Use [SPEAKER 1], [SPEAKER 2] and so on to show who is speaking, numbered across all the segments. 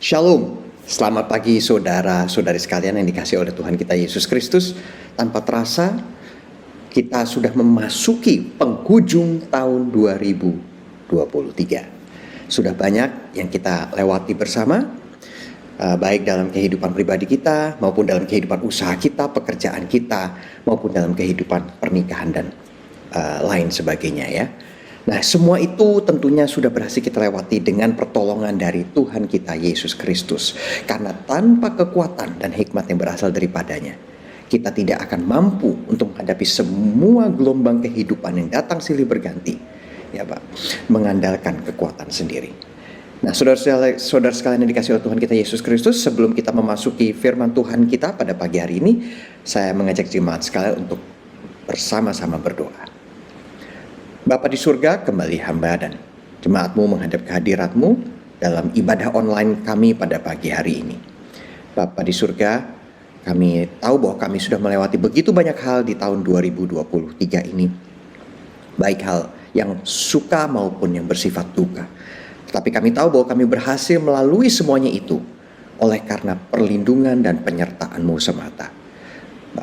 [SPEAKER 1] Shalom, selamat pagi saudara-saudari sekalian yang dikasihi oleh Tuhan kita Yesus Kristus. Tanpa terasa kita sudah memasuki penghujung tahun 2023. Sudah banyak yang kita lewati bersama, baik dalam kehidupan pribadi kita maupun dalam kehidupan usaha kita, pekerjaan kita, maupun dalam kehidupan pernikahan dan lain sebagainya ya. Nah, semua itu tentunya sudah berhasil kita lewati dengan pertolongan dari Tuhan kita Yesus Kristus. Karena tanpa kekuatan dan hikmat yang berasal daripadanya, kita tidak akan mampu untuk menghadapi semua gelombang kehidupan yang datang silih berganti, ya Pak, mengandalkan kekuatan sendiri. Nah, saudara sekalian yang dikasihi oleh Tuhan kita Yesus Kristus, sebelum kita memasuki firman Tuhan kita pada pagi hari ini, saya mengajak jemaat sekalian untuk bersama-sama berdoa. Bapa di surga, kembali hamba dan jemaat-Mu menghadap kehadirat-Mu dalam ibadah online kami pada pagi hari ini. Bapa di surga, kami tahu bahwa kami sudah melewati begitu banyak hal di tahun 2023 ini. Baik hal yang suka maupun yang bersifat duka. Tetapi kami tahu bahwa kami berhasil melalui semuanya itu oleh karena perlindungan dan penyertaan-Mu semata.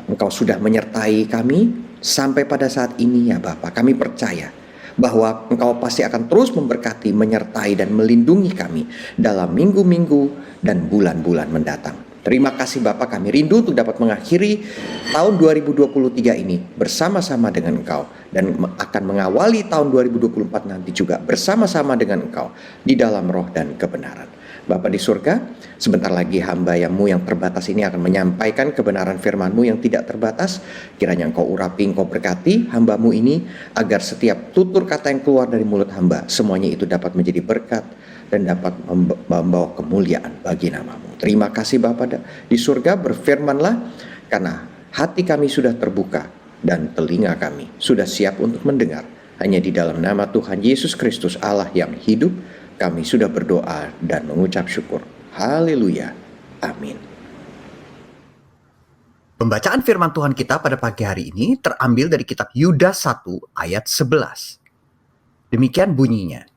[SPEAKER 1] Engkau sudah menyertai kami sampai pada saat ini ya Bapak. Kami percaya bahwa Engkau pasti akan terus memberkati, menyertai dan melindungi kami dalam minggu-minggu dan bulan-bulan mendatang. Terima kasih Bapak, kami rindu untuk dapat mengakhiri tahun 2023 ini bersama-sama dengan Engkau. Dan akan mengawali tahun 2024 nanti juga bersama-sama dengan Engkau di dalam roh dan kebenaran. Bapa di surga, sebentar lagi hamba-Mu yang terbatas ini akan menyampaikan kebenaran firman-Mu yang tidak terbatas. Kiranya Engkau urapi, Engkau berkati hamba-Mu ini, agar setiap tutur kata yang keluar dari mulut hamba, semuanya itu dapat menjadi berkat dan dapat membawa kemuliaan bagi nama-Mu. Terima kasih Bapa di surga, berfirmanlah, karena hati kami sudah terbuka dan telinga kami sudah siap untuk mendengar. Hanya di dalam nama Tuhan Yesus Kristus Allah yang hidup, kami sudah berdoa dan mengucap syukur. Haleluya. Amin. Pembacaan firman Tuhan kita pada pagi hari ini terambil dari kitab Yudas 1 ayat 11. Demikian bunyinya.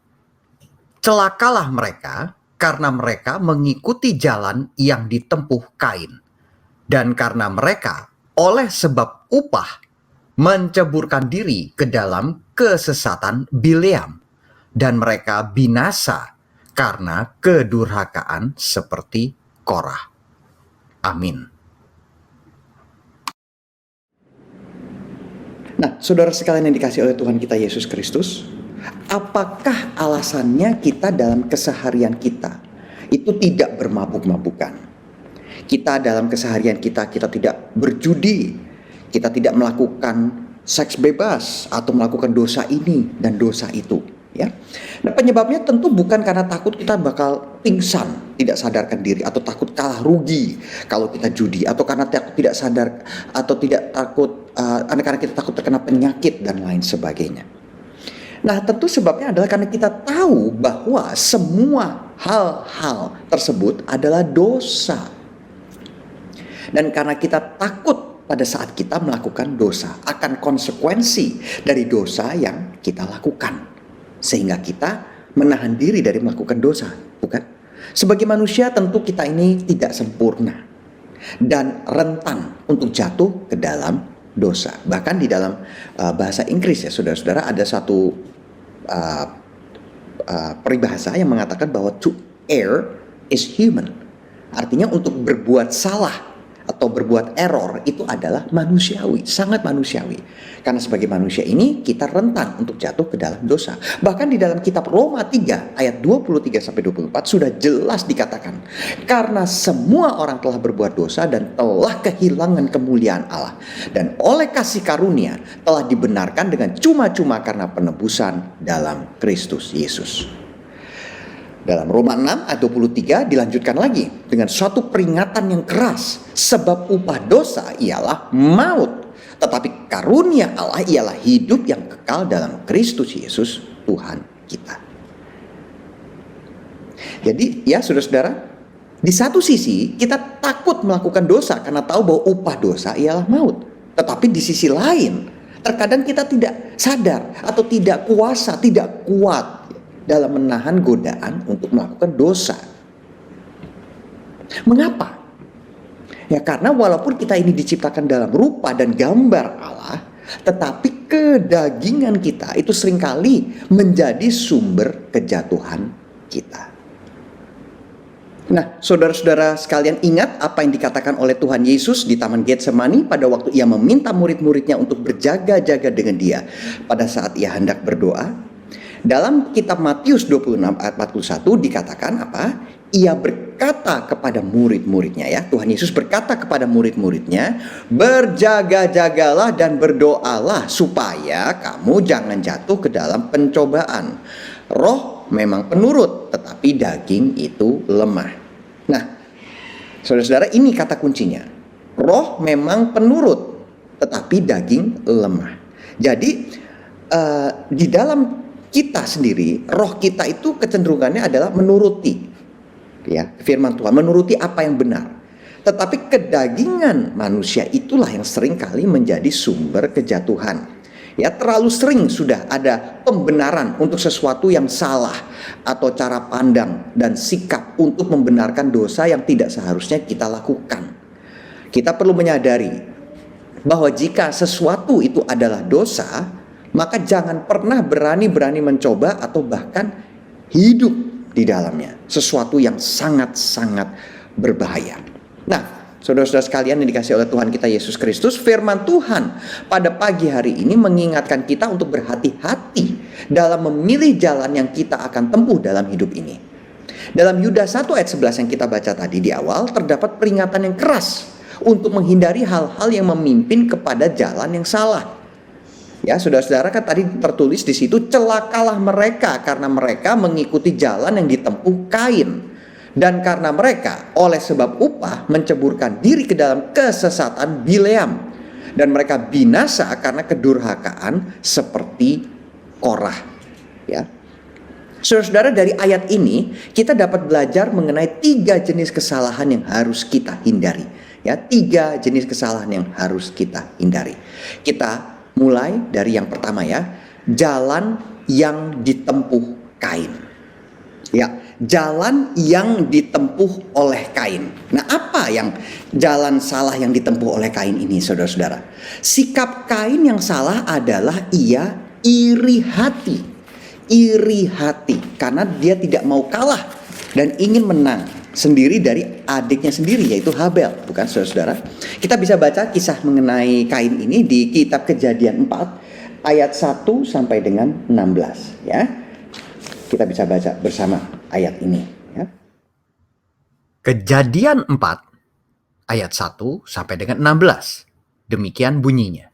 [SPEAKER 1] Celakalah mereka karena mereka mengikuti jalan yang ditempuh Kain. Dan karena mereka oleh sebab upah menceburkan diri ke dalam kesesatan Bileam. Dan mereka binasa karena kedurhakaan seperti Korah. Amin. Nah, saudara sekalian yang dikasihi oleh Tuhan kita Yesus Kristus, apakah alasannya kita dalam keseharian kita itu tidak bermabuk-mabukan? Kita dalam keseharian kita tidak berjudi, kita tidak melakukan seks bebas atau melakukan dosa ini dan dosa itu. Ya. Nah, penyebabnya tentu bukan karena takut kita bakal pingsan, tidak sadarkan diri, atau takut kalah rugi kalau kita judi, atau karena takut tidak sadar, atau tidak takut karena kita takut terkena penyakit dan lain sebagainya. Nah, tentu sebabnya adalah karena kita tahu bahwa semua hal-hal tersebut adalah dosa. Dan karena kita takut pada saat kita melakukan dosa akan konsekuensi dari dosa yang kita lakukan. Sehingga kita menahan diri dari melakukan dosa, bukan? Sebagai manusia tentu kita ini tidak sempurna dan rentan untuk jatuh ke dalam dosa. Bahkan di dalam bahasa Inggris ya saudara-saudara, ada satu peribahasa yang mengatakan bahwa to err is human. Artinya untuk berbuat salah atau berbuat error itu adalah manusiawi, sangat manusiawi. Karena sebagai manusia ini kita rentan untuk jatuh ke dalam dosa. Bahkan di dalam kitab Roma 3 ayat 23-24 sudah jelas dikatakan, karena semua orang telah berbuat dosa dan telah kehilangan kemuliaan Allah, dan oleh kasih karunia telah dibenarkan dengan cuma-cuma karena penebusan dalam Kristus Yesus. Dalam Roma 6 ayat 23 dilanjutkan lagi dengan suatu peringatan yang keras. Sebab upah dosa ialah maut. Tetapi karunia Allah ialah hidup yang kekal dalam Kristus Yesus Tuhan kita. Jadi ya saudara-saudara, di satu sisi kita takut melakukan dosa karena tahu bahwa upah dosa ialah maut. Tetapi di sisi lain terkadang kita tidak sadar atau tidak kuasa, tidak kuat dalam menahan godaan untuk melakukan dosa. Mengapa? Ya karena walaupun kita ini diciptakan dalam rupa dan gambar Allah, tetapi kedagingan kita itu seringkali menjadi sumber kejatuhan kita. Nah, saudara-saudara sekalian, ingat apa yang dikatakan oleh Tuhan Yesus di Taman Getsemani pada waktu ia meminta murid-muridnya untuk berjaga-jaga dengan dia pada saat ia hendak berdoa. Dalam kitab Matius 26 ayat 41 dikatakan apa? Ia berkata kepada murid-muridnya, ya, Tuhan Yesus berkata kepada murid-muridnya, berjaga-jagalah dan berdoalah supaya kamu jangan jatuh ke dalam pencobaan. Roh memang penurut, tetapi daging itu lemah. Nah, saudara-saudara, ini kata kuncinya. Roh memang penurut, tetapi daging lemah. Jadi di dalam kita sendiri, roh kita itu kecenderungannya adalah menuruti, ya, firman Tuhan, menuruti apa yang benar. Tetapi kedagingan manusia itulah yang seringkali menjadi sumber kejatuhan. Ya, terlalu sering sudah ada pembenaran untuk sesuatu yang salah, atau cara pandang dan sikap untuk membenarkan dosa yang tidak seharusnya kita lakukan. Kita perlu menyadari bahwa jika sesuatu itu adalah dosa, maka jangan pernah berani-berani mencoba atau bahkan hidup di dalamnya. Sesuatu yang sangat-sangat berbahaya. Nah, saudara-saudara sekalian yang dikasihi oleh Tuhan kita Yesus Kristus, firman Tuhan pada pagi hari ini mengingatkan kita untuk berhati-hati dalam memilih jalan yang kita akan tempuh dalam hidup ini. Dalam Yudas 1 ayat 11 yang kita baca tadi di awal, terdapat peringatan yang keras untuk menghindari hal-hal yang memimpin kepada jalan yang salah. Ya, saudara-saudara, kan tadi tertulis di situ, celakalah mereka karena mereka mengikuti jalan yang ditempuh Kain. Dan karena mereka oleh sebab upah menceburkan diri ke dalam kesesatan Bileam. Dan mereka binasa karena kedurhakaan seperti Korah. Ya. Saudara-saudara, dari ayat ini kita dapat belajar mengenai 3 jenis kesalahan yang harus kita hindari. Ya, 3 jenis kesalahan yang harus kita hindari. Kita mulai dari yang pertama, ya, jalan yang ditempuh Kain. Ya, jalan yang ditempuh oleh Kain. Nah, apa yang jalan salah yang ditempuh oleh Kain ini, saudara-saudara? Sikap Kain yang salah adalah ia iri hati. Iri hati karena dia tidak mau kalah dan ingin menang sendiri dari adiknya sendiri, yaitu Habel, bukan, saudara-saudara? Kita bisa baca kisah mengenai Kain ini di kitab Kejadian 4 ayat 1 sampai dengan 16, ya. Kita bisa baca bersama ayat ini, ya.
[SPEAKER 2] Kejadian 4 ayat 1 sampai dengan 16. Demikian bunyinya.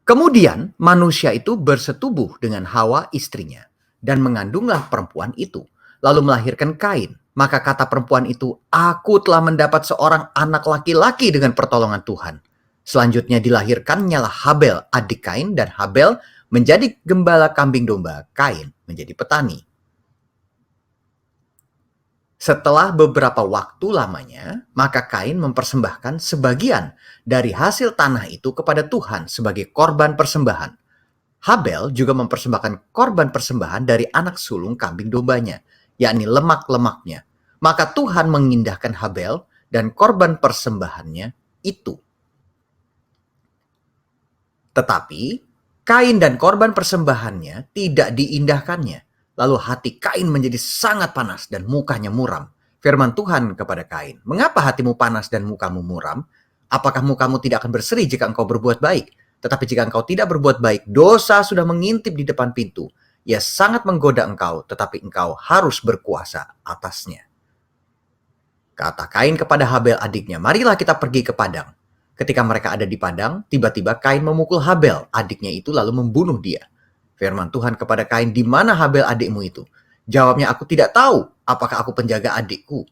[SPEAKER 2] Kemudian manusia itu bersetubuh dengan Hawa istrinya, dan mengandunglah perempuan itu, lalu melahirkan Kain. Maka kata perempuan itu, aku telah mendapat seorang anak laki-laki dengan pertolongan Tuhan. Selanjutnya dilahirkannya Habel, adik Kain, dan Habel menjadi gembala kambing domba, Kain menjadi petani. Setelah beberapa waktu lamanya, maka Kain mempersembahkan sebagian dari hasil tanah itu kepada Tuhan sebagai korban persembahan. Habel juga mempersembahkan korban persembahan dari anak sulung kambing dombanya, yakni lemak-lemaknya. Maka Tuhan mengindahkan Habel dan korban persembahannya itu. Tetapi Kain dan korban persembahannya tidak diindahkannya. Lalu hati Kain menjadi sangat panas dan mukanya muram. Firman Tuhan kepada Kain, mengapa hatimu panas dan mukamu muram? Apakah mukamu tidak akan berseri jika engkau berbuat baik? Tetapi jika engkau tidak berbuat baik, dosa sudah mengintip di depan pintu. Ia sangat menggoda engkau, tetapi engkau harus berkuasa atasnya. Kata Kain kepada Habel adiknya, marilah kita pergi ke padang. Ketika mereka ada di padang, tiba-tiba Kain memukul Habel, adiknya itu, lalu membunuh dia. Firman Tuhan kepada Kain, di mana Habel adikmu itu? Jawabnya, aku tidak tahu. Apakah aku penjaga adikku?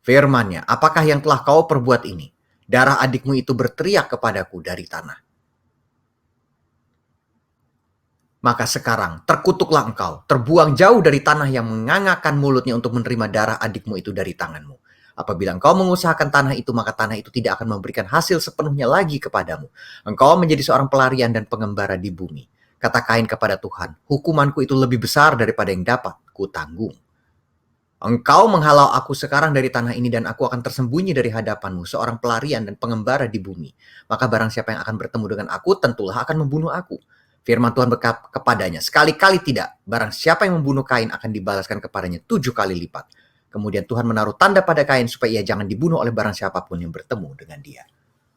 [SPEAKER 2] Firman-Nya, apakah yang telah kau perbuat ini? Darah adikmu itu berteriak kepadaku dari tanah. Maka sekarang terkutuklah engkau, terbuang jauh dari tanah yang mengangakkan mulutnya untuk menerima darah adikmu itu dari tanganmu. Apabila engkau mengusahakan tanah itu, maka tanah itu tidak akan memberikan hasil sepenuhnya lagi kepadamu. Engkau menjadi seorang pelarian dan pengembara di bumi. Kata Kain kepada Tuhan, hukumanku itu lebih besar daripada yang dapat kutanggung. Engkau menghalau aku sekarang dari tanah ini dan aku akan tersembunyi dari hadapanmu, seorang pelarian dan pengembara di bumi. Maka barang siapa yang akan bertemu dengan aku, tentulah akan membunuh aku. Firman Tuhan berkata kepadanya, sekali-kali tidak. Barang siapa yang membunuh Kain akan dibalaskan kepadanya 7 kali lipat. Kemudian Tuhan menaruh tanda pada Kain supaya ia jangan dibunuh oleh barang siapapun yang bertemu dengan dia.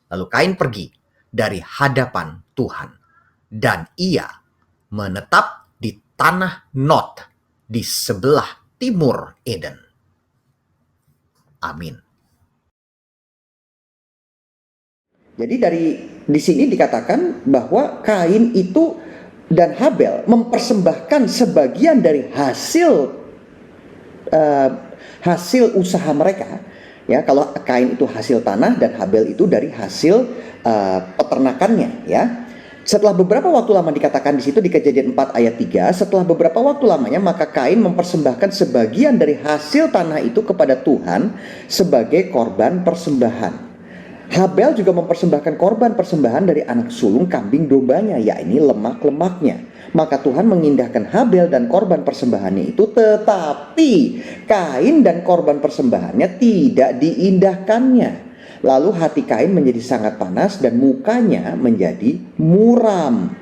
[SPEAKER 2] Lalu Kain pergi dari hadapan Tuhan. Dan ia menetap di tanah Nod di sebelah timur Eden. Amin.
[SPEAKER 1] Jadi di sini dikatakan bahwa Kain itu dan Habel mempersembahkan sebagian dari hasil usaha mereka. Ya, kalau Kain itu hasil tanah dan Habel itu dari hasil peternakannya, ya. Setelah beberapa waktu lama, dikatakan di situ di Kejadian 4 ayat 3, setelah beberapa waktu lamanya maka Kain mempersembahkan sebagian dari hasil tanah itu kepada Tuhan sebagai korban persembahan. Habel juga mempersembahkan korban persembahan dari anak sulung kambing dombanya, yakni lemak-lemaknya. Maka Tuhan mengindahkan Habel dan korban persembahannya itu, tetapi Kain dan korban persembahannya tidak diindahkannya. Lalu hati Kain menjadi sangat panas dan mukanya menjadi muram.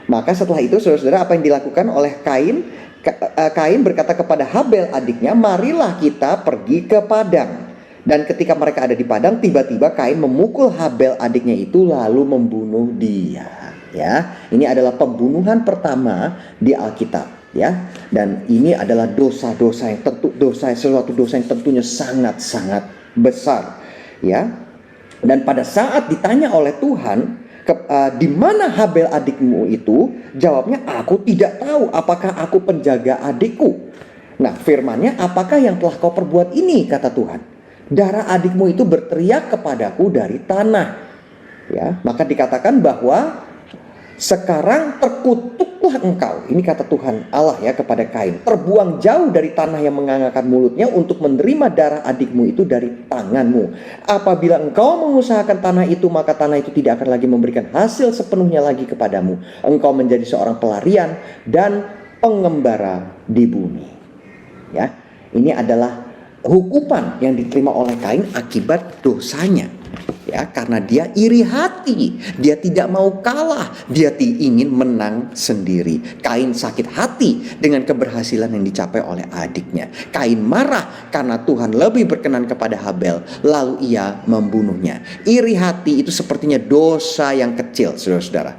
[SPEAKER 1] Maka setelah itu, saudara-saudara, apa yang dilakukan oleh Kain? Kain berkata kepada Habel adiknya, marilah kita pergi ke padang. Dan ketika mereka ada di padang, tiba-tiba Kain memukul Habel adiknya itu lalu membunuh dia. Ya, ini adalah pembunuhan pertama di Alkitab. Ya, dan ini adalah dosa-dosa yang suatu dosa yang tentunya sangat-sangat besar. Ya, dan pada saat ditanya oleh Tuhan, di mana Habel adikmu itu? Jawabnya, aku tidak tahu. Apakah aku penjaga adikku? Nah, firman-Nya, apakah yang telah kau perbuat ini? Kata Tuhan. Darah adikmu itu berteriak kepadaku dari tanah. Ya, maka dikatakan bahwa sekarang terkutuklah engkau. Ini kata Tuhan Allah ya kepada Kain. Terbuang jauh dari tanah yang mengangkat mulutnya untuk menerima darah adikmu itu dari tanganmu. Apabila engkau mengusahakan tanah itu, maka tanah itu tidak akan lagi memberikan hasil sepenuhnya lagi kepadamu. Engkau menjadi seorang pelarian dan pengembara di bumi. Ya, ini adalah hukuman yang diterima oleh Kain akibat dosanya. Ya, karena dia iri hati, dia tidak mau kalah, dia ingin menang sendiri. Kain sakit hati dengan keberhasilan yang dicapai oleh adiknya. Kain marah karena Tuhan lebih berkenan kepada Habel, lalu ia membunuhnya. Iri hati itu sepertinya dosa yang kecil, saudara-saudara.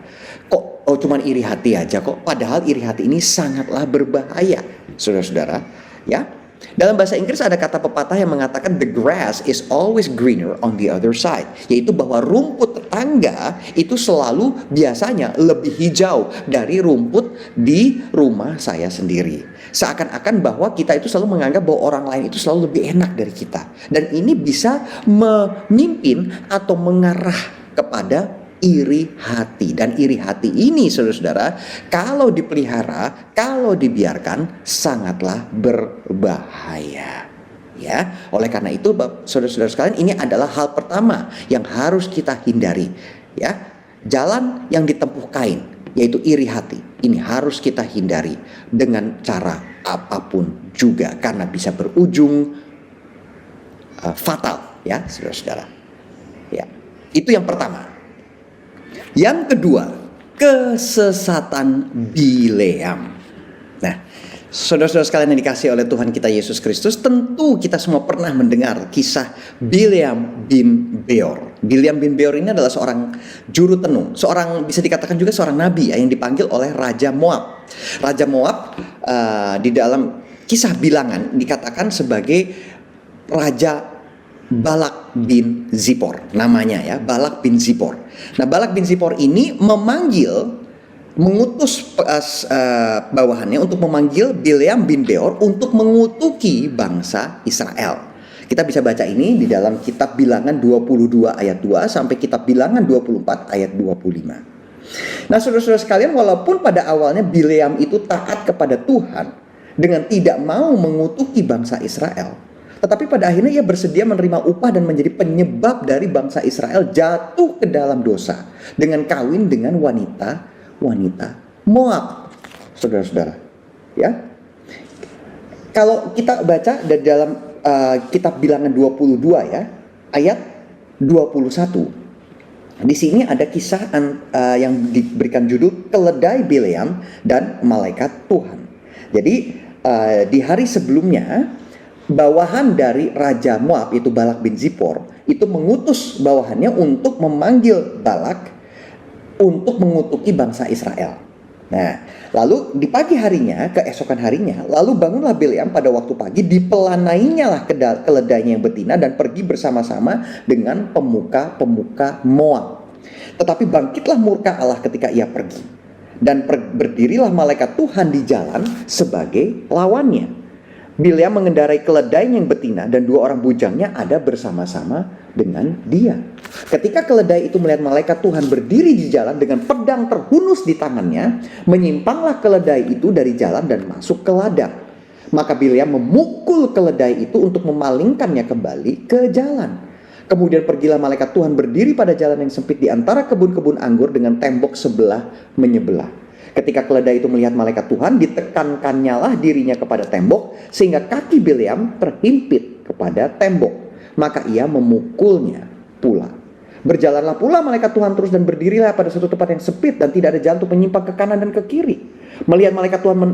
[SPEAKER 1] Kok cuman iri hati aja kok? Padahal iri hati ini sangatlah berbahaya, saudara-saudara. Ya. Dalam bahasa Inggris ada kata pepatah yang mengatakan the grass is always greener on the other side, yaitu bahwa rumput tetangga itu selalu biasanya lebih hijau dari rumput di rumah saya sendiri. Seakan-akan bahwa kita itu selalu menganggap bahwa orang lain itu selalu lebih enak dari kita, dan ini bisa memimpin atau mengarah kepada iri hati. Dan iri hati ini, saudara-saudara, kalau dipelihara, kalau dibiarkan, sangatlah berbahaya. Ya, oleh karena itu, saudara-saudara sekalian, ini adalah hal pertama yang harus kita hindari. Ya, jalan yang ditempuh Kain, yaitu iri hati, ini harus kita hindari dengan cara apapun juga, karena bisa berujung fatal. Ya, saudara-saudara. Ya, itu yang pertama. Yang kedua, kesesatan Bileam. Nah, saudara-saudara sekalian yang dikasihi oleh Tuhan kita Yesus Kristus, tentu kita semua pernah mendengar kisah Bileam bin Beor. Bileam bin Beor ini adalah seorang juru tenung, seorang bisa dikatakan juga seorang nabi yang dipanggil oleh Raja Moab. Raja Moab di dalam kisah Bilangan dikatakan sebagai Raja Balak bin Zipor, namanya ya, Balak bin Zipor. Nah, Balak bin Zipor ini mengutus bawahannya untuk memanggil Bileam bin Beor untuk mengutuki bangsa Israel. Kita bisa baca ini di dalam kitab Bilangan 22 ayat 2 sampai kitab Bilangan 24 ayat 25. Nah, saudara-saudara sekalian, walaupun pada awalnya Bileam itu taat kepada Tuhan dengan tidak mau mengutuki bangsa Israel, tetapi pada akhirnya ia bersedia menerima upah dan menjadi penyebab dari bangsa Israel jatuh ke dalam dosa dengan kawin dengan wanita Moab. Saudara-saudara, ya. Kalau kita baca dari dalam kitab Bilangan 22 ya, ayat 21. Di sini ada kisah yang diberikan judul Keledai Bileam dan Malaikat Tuhan. Jadi di hari sebelumnya, bawahan dari Raja Moab itu Balak bin Zipor itu mengutus bawahannya untuk memanggil Balak untuk mengutuki bangsa Israel. Nah, lalu di pagi harinya, keesokan harinya, lalu bangunlah Bileam pada waktu pagi, dipelanainya lah keledainya yang betina dan pergi bersama-sama dengan pemuka-pemuka Moab. Tetapi bangkitlah murka Allah ketika ia pergi, dan berdirilah malaikat Tuhan di jalan sebagai lawannya. Bileam mengendarai keledai yang betina dan 2 orang bujangnya ada bersama-sama dengan dia. Ketika keledai itu melihat malaikat Tuhan berdiri di jalan dengan pedang terhunus di tangannya, menyimpanglah keledai itu dari jalan dan masuk ke ladang. Maka Bileam memukul keledai itu untuk memalingkannya kembali ke jalan. Kemudian pergilah malaikat Tuhan berdiri pada jalan yang sempit di antara kebun-kebun anggur dengan tembok sebelah menyebelah. Ketika keledai itu melihat malaikat Tuhan, ditekankannya lah dirinya kepada tembok, sehingga kaki Bileam terhimpit kepada tembok. Maka ia memukulnya pula. Berjalanlah pula malaikat Tuhan terus dan berdirilah pada suatu tempat yang sempit dan tidak ada jalan untuk menyimpang ke kanan dan ke kiri. Melihat malaikat Tuhan,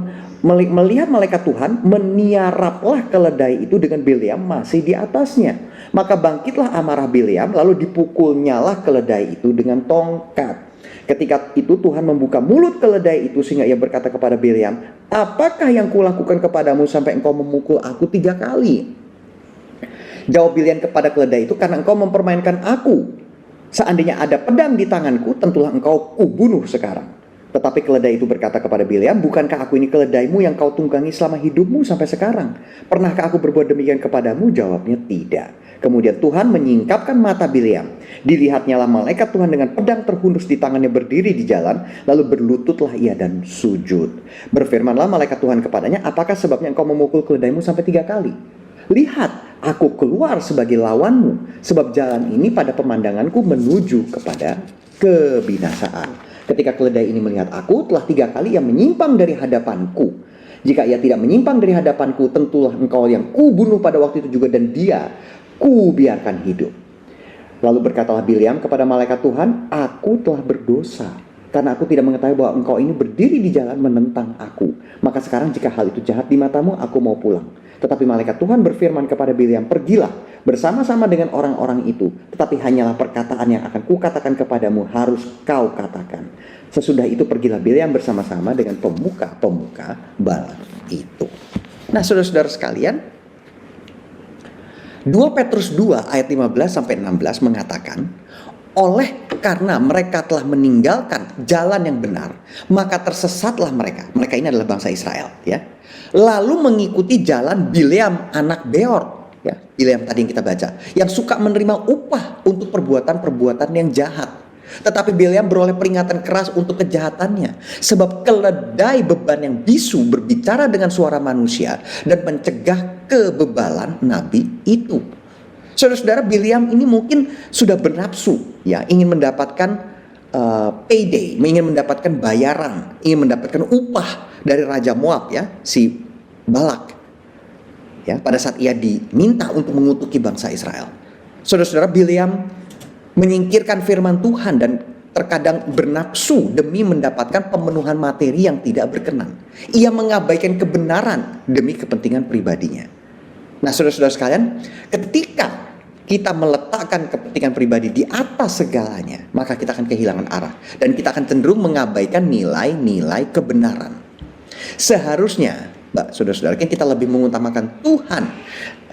[SPEAKER 1] meniaraplah keledai itu dengan Bileam masih di atasnya. Maka bangkitlah amarah Bileam, lalu dipukulnya lah keledai itu dengan tongkat. Ketika itu Tuhan membuka mulut keledai itu sehingga ia berkata kepada Bileam, apakah yang kulakukan kepadamu sampai engkau memukul aku 3 kali? Jawab Bileam kepada keledai itu, karena engkau mempermainkan aku. Seandainya ada pedang di tanganku, tentulah engkau kubunuh sekarang. Tetapi keledai itu berkata kepada Bileam, bukankah aku ini keledaimu yang kau tunggangi selama hidupmu sampai sekarang? Pernahkah aku berbuat demikian kepadamu? Jawabnya tidak. Kemudian Tuhan menyingkapkan mata Bileam. Dilihatnya lah malaikat Tuhan dengan pedang terhunus di tangannya berdiri di jalan. Lalu berlututlah ia dan sujud. Berfirmanlah malaikat Tuhan kepadanya, apakah sebabnya engkau memukul keledaimu sampai 3 kali? Lihat, aku keluar sebagai lawanmu, sebab jalan ini pada pemandanganku menuju kepada kebinasaan. Ketika keledai ini melihat aku, telah 3 kali ia menyimpang dari hadapanku. Jika ia tidak menyimpang dari hadapanku, tentulah engkau yang kubunuh pada waktu itu juga, dan dia ku biarkan hidup. Lalu berkatalah Bileam kepada malaikat Tuhan, aku telah berdosa, karena aku tidak mengetahui bahwa engkau ini berdiri di jalan menentang aku. Maka sekarang jika hal itu jahat di matamu, aku mau pulang. Tetapi malaikat Tuhan berfirman kepada Bileam, pergilah bersama-sama dengan orang-orang itu, tetapi hanyalah perkataan yang akan kukatakan kepadamu harus kau katakan. Sesudah itu pergilah Bileam bersama-sama dengan pemuka-pemuka Balak itu. Nah, saudara-saudara sekalian, 2 Petrus 2 ayat 15 sampai 16 mengatakan, oleh karena mereka telah meninggalkan jalan yang benar, maka tersesatlah mereka. Mereka ini adalah bangsa Israel, ya. Lalu mengikuti jalan Bileam anak Beor, ya. Bileam tadi yang kita baca, yang suka menerima upah untuk perbuatan-perbuatan yang jahat. Tetapi Bileam beroleh peringatan keras untuk kejahatannya, sebab keledai beban yang bisu berbicara dengan suara manusia dan mencegah kebebalan nabi itu. Saudara-saudara, Bileam ini mungkin sudah bernafsu, ya, ingin mendapatkan payday, ingin mendapatkan bayaran, ingin mendapatkan upah dari Raja Moab, ya, si Balak, ya, pada saat ia diminta untuk mengutuki bangsa Israel. Saudara-saudara, Bileam menyingkirkan firman Tuhan dan terkadang bernafsu demi mendapatkan pemenuhan materi yang tidak berkenan. Ia mengabaikan kebenaran demi kepentingan pribadinya. Nah, saudara-saudara sekalian, ketika kita meletakkan kepentingan pribadi di atas segalanya, maka kita akan kehilangan arah dan kita akan cenderung mengabaikan nilai-nilai kebenaran. Seharusnya, saudara-saudara, kita lebih mengutamakan Tuhan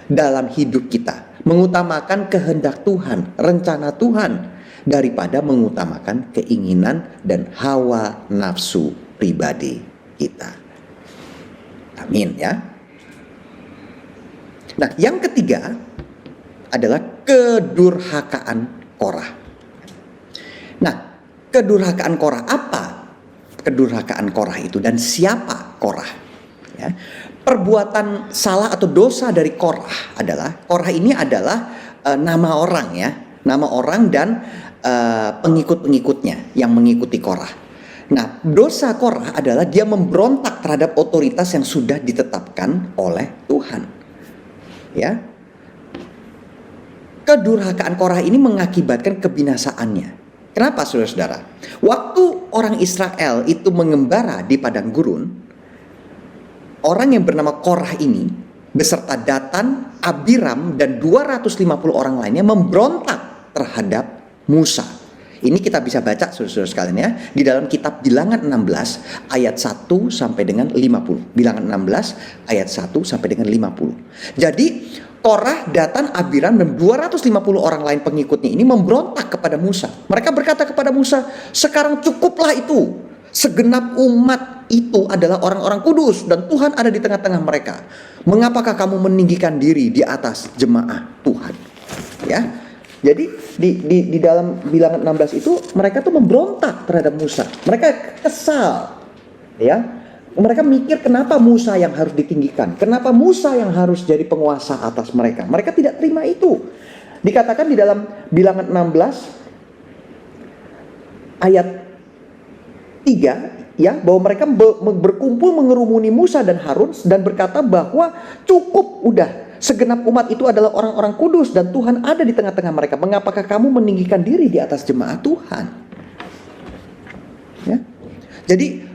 [SPEAKER 1] dalam hidup kita, mengutamakan kehendak Tuhan, rencana Tuhan, daripada mengutamakan keinginan dan hawa nafsu pribadi kita. Amin, ya. Nah, yang ketiga adalah kedurhakaan Korah. Nah, kedurhakaan Korah apa? Kedurhakaan Korah itu dan siapa Korah? Ya. Perbuatan salah atau dosa dari Korah adalah, Korah ini adalah nama orang, ya, nama orang dan pengikut-pengikutnya yang mengikuti Korah. Nah, dosa Korah adalah dia memberontak terhadap otoritas yang sudah ditetapkan oleh Tuhan. Ya. Kedurhakaan Korah ini mengakibatkan kebinasaannya. Kenapa, saudara-saudara? Waktu orang Israel itu mengembara di padang gurun, orang yang bernama Korah ini beserta Datan, Abiram, dan 250 orang lainnya memberontak terhadap Musa. Ini kita bisa baca saudara-saudara sekalian ya, di dalam kitab Bilangan 16 ayat 1 sampai dengan 50. Bilangan 16 ayat 1 sampai dengan 50. Jadi Korah, Datan, Abiram, dan 250 orang lain pengikutnya ini memberontak kepada Musa. Mereka berkata kepada Musa, sekarang cukuplah itu. Segenap umat itu adalah orang-orang kudus dan Tuhan ada di tengah-tengah mereka. Mengapakah kamu meninggikan diri di atas jemaah Tuhan? Ya. Jadi di dalam Bilangan 16 itu mereka tuh memberontak terhadap Musa. Mereka kesal. Ya. Mereka mikir kenapa Musa yang harus ditinggikan? Kenapa Musa yang harus jadi penguasa atas mereka? Mereka tidak terima itu. Dikatakan di dalam Bilangan 16 ayat 3 ya, bahwa mereka berkumpul mengerumuni Musa dan Harun dan berkata bahwa cukup udah. Segenap umat itu adalah orang-orang kudus dan Tuhan ada di tengah-tengah mereka. Mengapakah kamu meninggikan diri di atas jemaat Tuhan? Ya. Jadi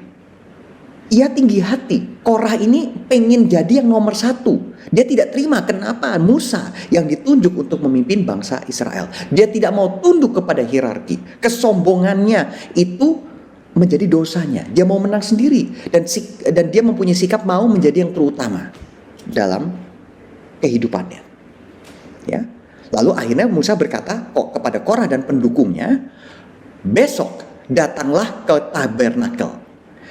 [SPEAKER 1] ia tinggi hati. Korah ini pengen jadi yang nomor satu. Dia tidak terima kenapa Musa yang ditunjuk untuk memimpin bangsa Israel. Dia tidak mau tunduk kepada hierarki. Kesombongannya itu menjadi dosanya. Dia mau menang sendiri dan dia mempunyai sikap mau menjadi yang terutama dalam kehidupannya. Ya. Lalu akhirnya Musa berkata kepada Korah dan pendukungnya, besok datanglah ke tabernakel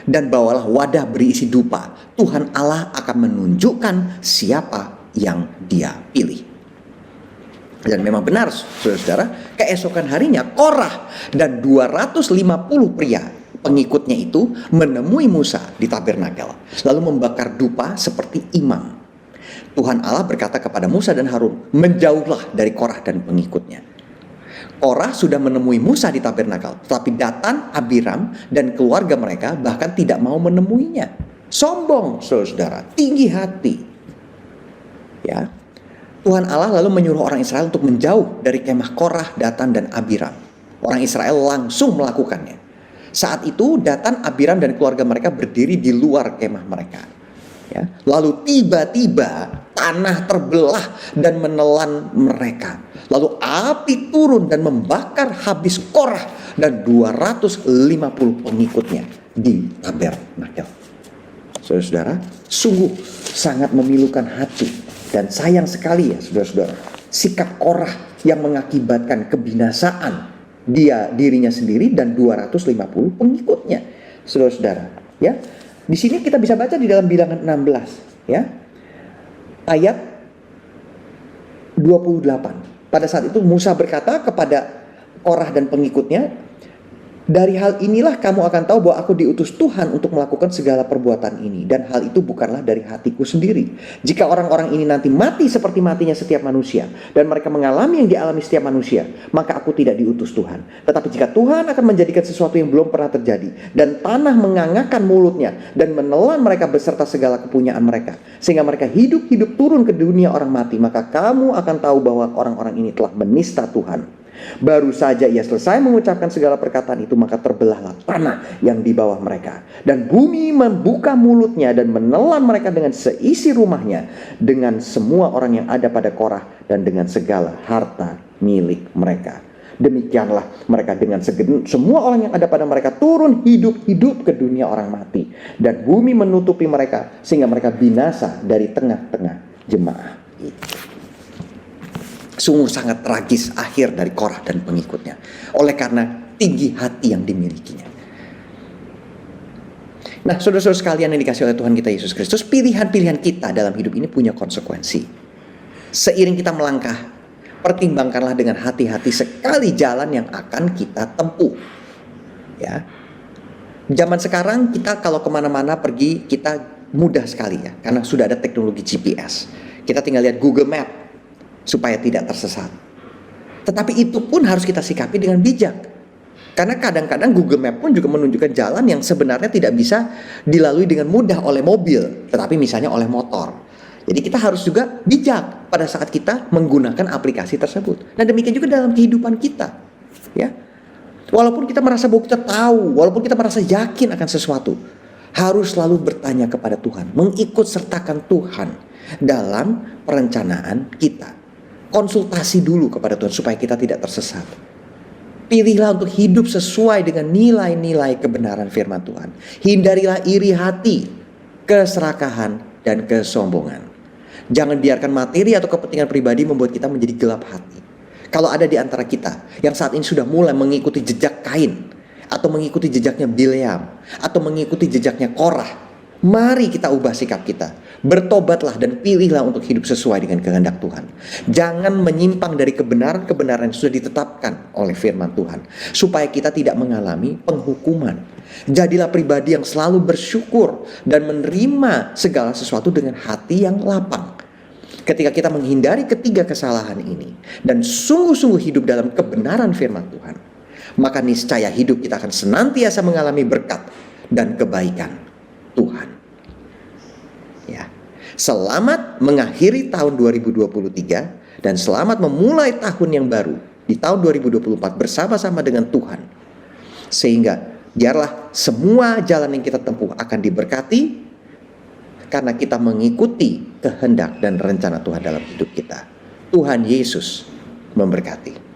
[SPEAKER 1] dan bawalah wadah berisi dupa. Tuhan Allah akan menunjukkan siapa yang dia pilih. Dan memang benar saudara-saudara, keesokan harinya Korah dan 250 pria pengikutnya itu menemui Musa di tabernakel, lalu membakar dupa seperti imam. Tuhan Allah berkata kepada Musa dan Harun, menjauhlah dari Korah dan pengikutnya. Korah sudah menemui Musa di tabernakel, tetapi Datan, Abiram, dan keluarga mereka bahkan tidak mau menemuinya. Sombong, saudara, tinggi hati. Ya, Tuhan Allah lalu menyuruh orang Israel untuk menjauh dari kemah Korah, Datan, dan Abiram. Orang Israel langsung melakukannya. Saat itu Datan, Abiram, dan keluarga mereka berdiri di luar kemah mereka. Ya, lalu tiba-tiba tanah terbelah dan menelan mereka. Lalu api turun dan membakar habis Korah dan 250 pengikutnya di tabernakel. Saudara-saudara, sungguh sangat memilukan hati dan sayang sekali ya saudara-saudara, sikap Korah yang mengakibatkan kebinasaan dirinya sendiri dan 250 pengikutnya. Saudara-saudara, ya. Di sini kita bisa baca di dalam Bilangan 16 ya. Ayat 28. Pada saat itu Musa berkata kepada Korah dan pengikutnya, dari hal inilah kamu akan tahu bahwa aku diutus Tuhan untuk melakukan segala perbuatan ini. Dan hal itu bukanlah dari hatiku sendiri. Jika orang-orang ini nanti mati seperti matinya setiap manusia, dan mereka mengalami yang dialami setiap manusia, maka aku tidak diutus Tuhan. Tetapi jika Tuhan akan menjadikan sesuatu yang belum pernah terjadi, dan tanah mengangakkan mulutnya, dan menelan mereka beserta segala kepunyaan mereka, sehingga mereka hidup-hidup turun ke dunia orang mati, maka kamu akan tahu bahwa orang-orang ini telah menista Tuhan. Baru saja ia selesai mengucapkan segala perkataan itu, maka terbelahlah tanah yang di bawah mereka, dan bumi membuka mulutnya dan menelan mereka dengan seisi rumahnya, dengan semua orang yang ada pada Korah, dan dengan segala harta milik mereka. Demikianlah mereka dengan semua orang yang ada pada mereka turun hidup-hidup ke dunia orang mati, dan bumi menutupi mereka sehingga mereka binasa dari tengah-tengah jemaah itu. Sungguh sangat tragis akhir dari Korah dan pengikutnya, oleh karena tinggi hati yang dimilikinya. Nah, saudara-saudara sekalian yang dikasih oleh Tuhan kita Yesus Kristus, pilihan-pilihan kita dalam hidup ini punya konsekuensi. Seiring kita melangkah, pertimbangkanlah dengan hati-hati sekali jalan yang akan kita tempuh. Ya, zaman sekarang kita kalau kemana-mana pergi kita mudah sekali ya, karena sudah ada teknologi GPS. Kita tinggal lihat Google Map supaya tidak tersesat. Tetapi itu pun harus kita sikapi dengan bijak. Karena kadang-kadang Google Map pun juga menunjukkan jalan yang sebenarnya tidak bisa dilalui dengan mudah oleh mobil, tetapi misalnya oleh motor. Jadi kita harus juga bijak pada saat kita menggunakan aplikasi tersebut. Nah, demikian juga dalam kehidupan kita, ya. Walaupun kita merasa bahwa kita tahu, walaupun kita merasa yakin akan sesuatu, harus selalu bertanya kepada Tuhan, mengikut sertakan Tuhan dalam perencanaan kita. Konsultasi dulu kepada Tuhan supaya kita tidak tersesat. Pilihlah untuk hidup sesuai dengan nilai-nilai kebenaran firman Tuhan. Hindarilah iri hati, keserakahan, dan kesombongan. Jangan biarkan materi atau kepentingan pribadi membuat kita menjadi gelap hati. Kalau ada di antara kita yang saat ini sudah mulai mengikuti jejak Kain, atau mengikuti jejaknya Bileam, atau mengikuti jejaknya Korah, mari kita ubah sikap kita. Bertobatlah dan pilihlah untuk hidup sesuai dengan kehendak Tuhan. Jangan menyimpang dari kebenaran-kebenaran yang sudah ditetapkan oleh firman Tuhan, supaya kita tidak mengalami penghukuman. Jadilah pribadi yang selalu bersyukur dan menerima segala sesuatu dengan hati yang lapang. Ketika kita menghindari ketiga kesalahan ini dan sungguh-sungguh hidup dalam kebenaran firman Tuhan, maka niscaya hidup kita akan senantiasa mengalami berkat dan kebaikan Tuhan. Ya. Selamat mengakhiri tahun 2023 dan selamat memulai tahun yang baru di tahun 2024 bersama-sama dengan Tuhan. Sehingga biarlah semua jalan yang kita tempuh akan diberkati karena kita mengikuti kehendak dan rencana Tuhan dalam hidup kita. Tuhan Yesus memberkati.